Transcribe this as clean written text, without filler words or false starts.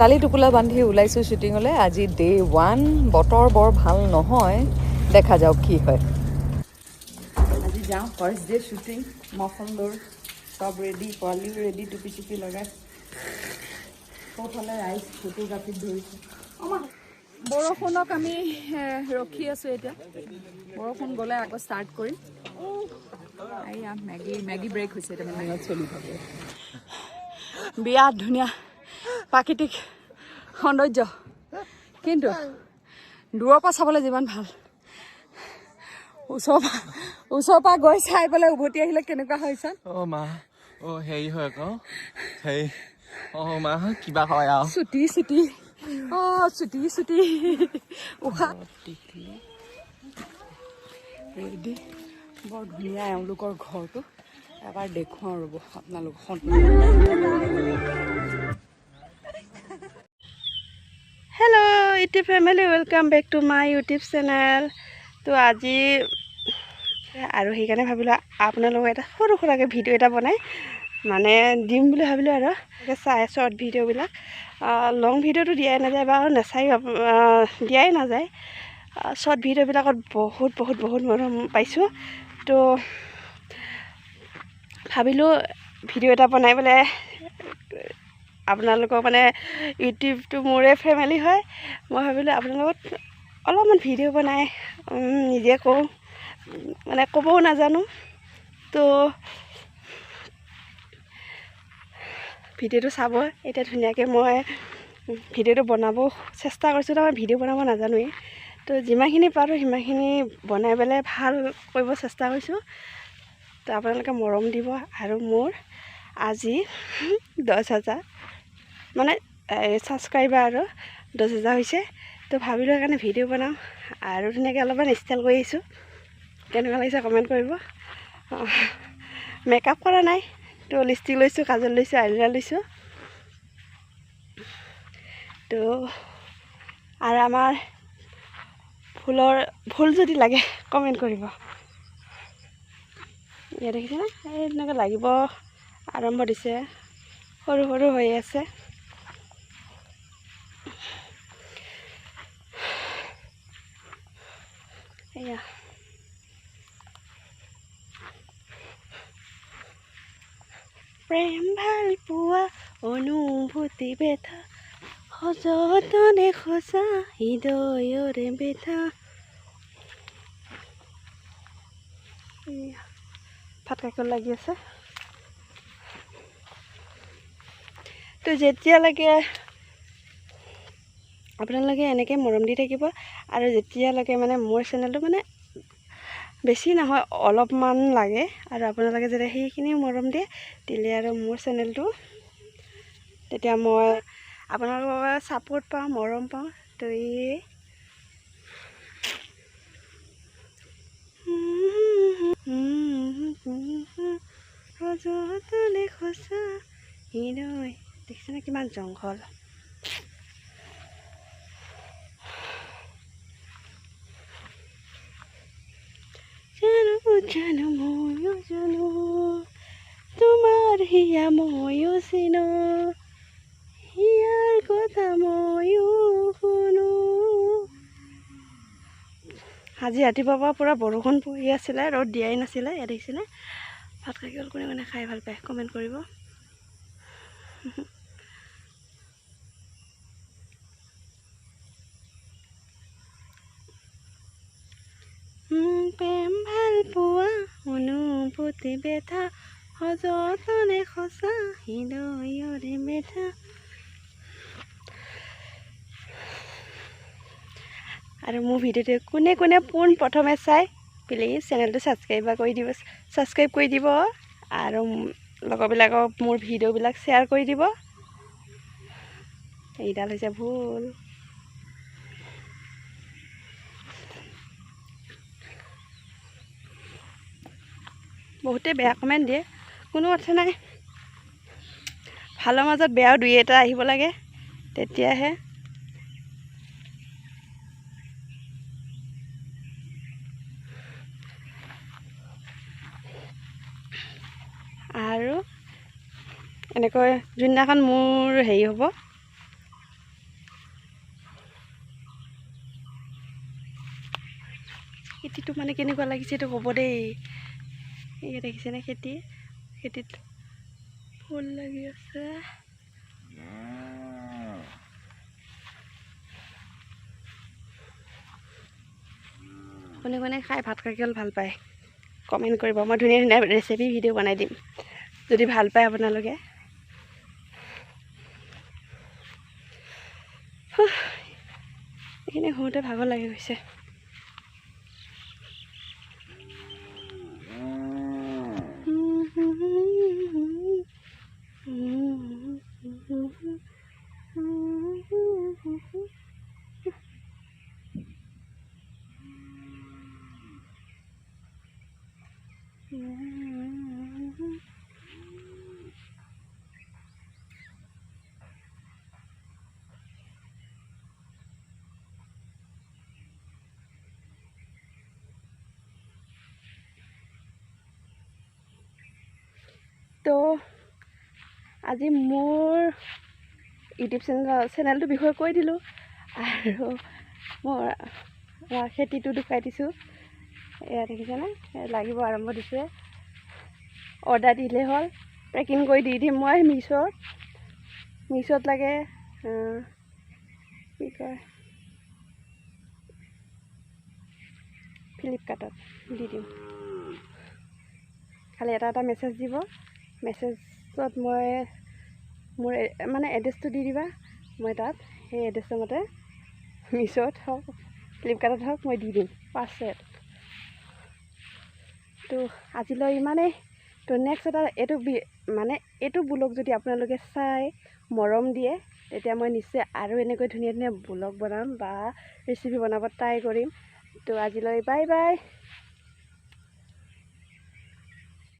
কালি টোপোলা বান্ধি ওলাইছোঁ শ্বুটিঙলৈ। আজি ডে 1, বতৰ বৰ ভাল নহয়, দেখা যাওক কি হয়। আজি যাওঁ ফাৰ্ষ্ট ডে শ্বুটিং। মফলদৰ চব ৰেডি, পোৱালিও ৰেডি, টুপি চুপি লগাই। সৌফালে ৰাইজ ফটোগ্ৰাফীত ধৰিছোঁ। বৰষুণক আমি ৰখি আছোঁ এতিয়া। বৰষুণ গ'লে আকৌ ষ্টাৰ্ট কৰিম। এইয়া মেগী ব্ৰেক হৈছে এতিয়া, মানে চলি থাকে। বিৰাট ধুনীয়া প্ৰাকৃতিক সৌন্দৰ্য, কিন্তু দূৰৰ পৰা চাবলৈ যিমান ভাল, ওচৰৰ পৰা গৈ চাই পেলাই উভতি আহিলে কেনেকুৱা হৈছে। মা হেৰি হয় আকৌ হেৰি মা কিবা হয় আৰু চুটি উশাহ ৰেডি। বৰ ধুনীয়া এওঁলোকৰ ঘৰটো, এবাৰ দেখুৱাওঁ ৰ'ব আপোনালোক। Hello' YouTube family, welcome back to my YouTube channel. তো আজি আৰু সেইকাৰণে ভাবিলোঁ আপোনালোকক এটা সৰু সুৰাকৈ ভিডিঅ' এটা বনাই মানে দিম বুলি ভাবিলোঁ। আৰু চাই শ্বৰ্ট ভিডিঅ'বিলাক, লং ভিডিঅ'টো দিয়াই নাযায় বা নাচায়ো, দিয়াই নাযায়। শ্বৰ্ট ভিডিঅ'বিলাকত বহুত মৰম পাইছোঁ। তো ভাবিলোঁ ভিডিঅ' এটা বনাই পেলাই আপোনালোকৰ মানে ইউটিউবটো মোৰে ফেমিলি হয়, মই ভাবিলোঁ আপোনালোকক অলপমান ভিডিঅ' বনাই নিজে কওঁ, মানে ক'বও নাজানো। তো ভিডিঅ'টো চাব। এতিয়া ধুনীয়াকৈ মই ভিডিঅ'টো বনাব চেষ্টা কৰিছোঁ। মই ভিডিঅ' বনাব নাজানোৱেই, তো যিমানখিনি পাৰোঁ সিমানখিনি বনাই পেলাই ভাল কৰিব চেষ্টা কৰিছোঁ। তো আপোনালোকে মৰম দিব। আৰু মোৰ আজি 10,000 মানে ছাবস্ক্ৰাইবাৰ আৰু 10,000 হৈছে। তো ভাবিলোঁ সেইকাৰণে ভিডিঅ' বনাওঁ আৰু ধুনীয়াকৈ অলপমান ষ্টাইল কৰি আহিছোঁ। কেনেকুৱা লাগিছে কমেণ্ট কৰিব। মেকআপ কৰা নাই, তো লিপষ্টিক লৈছোঁ, কাজল লৈছোঁ, আইলাইনাৰ লৈছোঁ। তো আৰু আমাৰ ফুল যদি লাগে কমেণ্ট কৰিব। ইয়াত দেখিছেনে, এই তেনেকৈ লাগিব আৰম্ভ দিছে, সৰু হৈ আছে। এয়া প্ৰেম ভাল পোৱা অনুভূতি বেথা, সযতনে সঁচা হৃদয়ৰে বেথা। ভাত কাকিত লাগি আছে। তো যেতিয়ালৈকে আপোনালোকে এনেকৈ মৰম দি থাকিব, আৰু যেতিয়ালৈকে মানে মোৰ চেনেলটো মানে বেছি নহয় অলপমান লাগে, আৰু আপোনালোকে যেতিয়া সেইখিনি মৰম দিয়ে দিলে আৰু মোৰ চেনেলটো, তেতিয়া মই আপোনালোকৰ ছাপোৰ্ট পাওঁ, মৰম পাওঁ। তো সযতনে সঁচা হৃদয়, দেখিছেনে কিমান জংঘল। জানো ময়ো জানো তোমাৰ হিয়া ময়ো চিনো, হিয়াৰ কথা ময়ো শুনো। আজি ৰাতিপুৱাৰ পৰা পূৰা বৰষুণ পৰি আছিলে, ৰ'দ দিয়াই নাছিলে। ইয়াত দেখিছিলে ভাত খাই গ'ল। কোনে খাই ভাল পায় কমেণ্ট কৰিব। প্ৰেম ভাল পোৱা অনুভূতি বেথা, সযতনে সঁচা হৃদয়ৰে বেথা। আৰু মোৰ ভিডিঅ'টো কোনে পোন প্ৰথমে চাই প্লিজ চেনেলটো ছাবস্ক্ৰাইব কৰি দিব, আৰু লগৰবিলাকক মোৰ ভিডিঅ'বিলাক শ্বেয়াৰ কৰি দিব। এইডাল হৈছে ভুল। বহুতে বেয়া কমেণ্ট দিয়ে, কোনো কথা নাই। ভালৰ মাজত বেয়াও দুই এটা আহিব লাগে, তেতিয়াহে। আৰু এনেকৈ যোনদিনাখন মোৰ হেৰি হ'ব, খেতিটো মানে কেনেকুৱা লাগিছে এইটো ক'ব দেই। এই দেখিছেনে খেতিত ফুল লাগি আছে। কোনে কোনে খাই ভাত খাই ভাল পায় কমেণ্ট কৰিব। মই ধুনীয়া ধুনীয়া ৰেচিপি ভিডিঅ' বনাই দিম যদি ভাল পায় আপোনালোকে। এইখিনি শুওঁতে ভাগৰ লাগি গৈছে। তো আজি মোৰ ইউটিউব চেনেলটোৰ বিষয়ে কৈ দিলোঁ আৰু মই খেতিটো দেখুৱাই দিছোঁ। এয়া দেখিছেনে লাগিব আৰম্ভ দিছে। অৰ্ডাৰ দিলেই হ'ল, পেকিং কৰি দি দিম মই মিছত লাগে কি কয় ফ্লিপকাৰ্টত দি দিম। খালি এটা মেছেজ দিব, মেছেজত মই মোৰ মানে এড্ৰেছটো দি দিবা, মই তাত সেই এড্ৰেছৰ মতে মিছত হওক ফ্লিপকাৰ্টত হওক মই দি দিম পাৰ্চেল। তো আজিলৈ ইমানেই। তো নেক্সট এটা এইটো ব্লগ যদি আপোনালোকে চাই মৰম দিয়ে তেতিয়া মই নিশ্চয় আৰু এনেকৈ ধুনীয়া ধুনীয়া ব্লগ বনাম বা ৰেচিপি বনাব ট্ৰাই কৰিম। তো আজিলৈ বাই বাই।